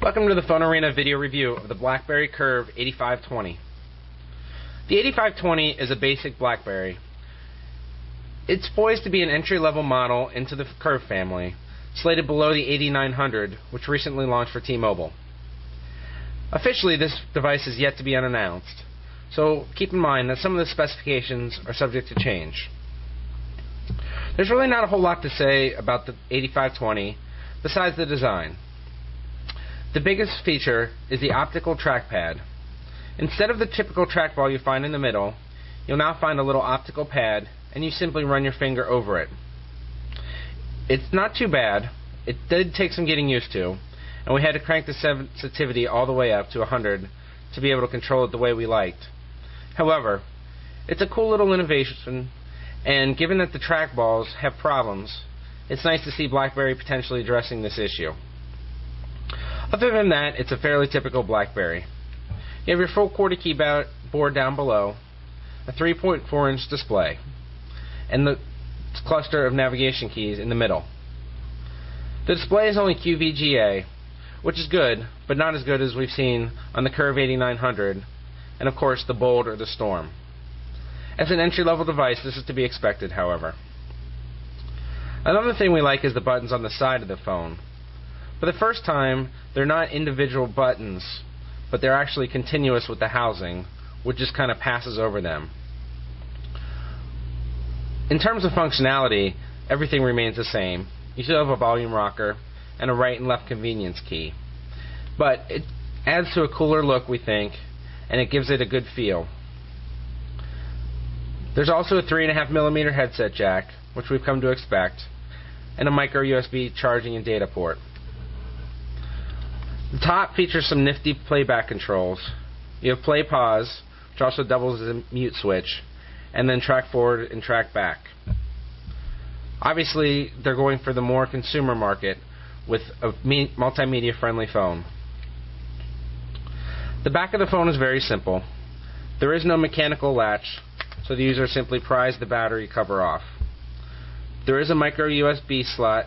Welcome to the Phone Arena video review of the BlackBerry Curve 8520. The 8520 is a basic BlackBerry. It's poised to be an entry-level model into the Curve family, slated below the 8900, which recently launched for T-Mobile. Officially, this device is yet to be unannounced, so keep in mind that some of the specifications are subject to change. There's really not a whole lot to say about the 8520 besides the design. The biggest feature is the optical trackpad. Instead of the typical trackball you find in the middle, you'll now find a little optical pad, and you simply run your finger over it. It's not too bad. It did take some getting used to, and we had to crank the sensitivity all the way up to 100 to be able to control it the way we liked. However, it's a cool little innovation, and given that the trackballs have problems, it's nice to see BlackBerry potentially addressing this issue. Other than that, it's a fairly typical BlackBerry. You have your full QWERTY keyboard down below, a 3.4-inch display, and the cluster of navigation keys in the middle. The display is only QVGA, which is good, but not as good as we've seen on the Curve 8900, and of course the Bold or the Storm. As an entry-level device, this is to be expected, however. Another thing we like is the buttons on the side of the phone. For the first time, they're not individual buttons, but they're actually continuous with the housing, which just kind of passes over them. In terms of functionality, everything remains the same. You still have a volume rocker and a right and left convenience key. But it adds to a cooler look, we think, and it gives it a good feel. There's also a 3.5mm headset jack, which we've come to expect, and a micro USB charging and data port. The top features some nifty playback controls. You have play pause, which also doubles as a mute switch, and then track forward and track back. Obviously, they're going for the more consumer market with a multimedia friendly phone. The back of the phone is very simple. There is no mechanical latch, so the user simply pries the battery cover off. There is a micro SD slot,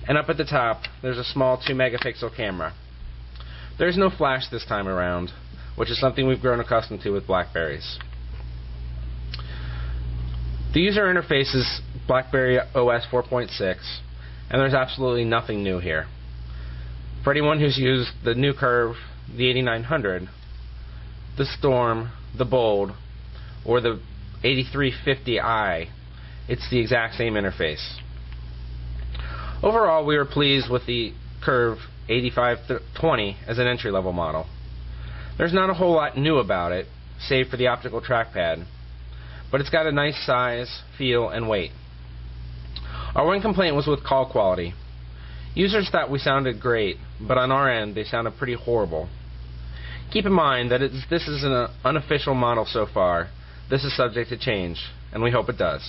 and up at the top, there's a small 2-megapixel camera. There's no flash this time around, which is something we've grown accustomed to with BlackBerries. The user interface is BlackBerry OS 4.6, and there's absolutely nothing new here. For anyone who's used the new Curve, the 8900, the Storm, the Bold, or the 8350i, it's the exact same interface. Overall, we were pleased with the Curve 8520 as an entry-level model. There's not a whole lot new about it, save for the optical trackpad, but it's got a nice size, feel, and weight. Our one complaint was with call quality. Users thought we sounded great, but on our end, they sounded pretty horrible. Keep in mind that this is an unofficial model so far. This is subject to change, and we hope it does.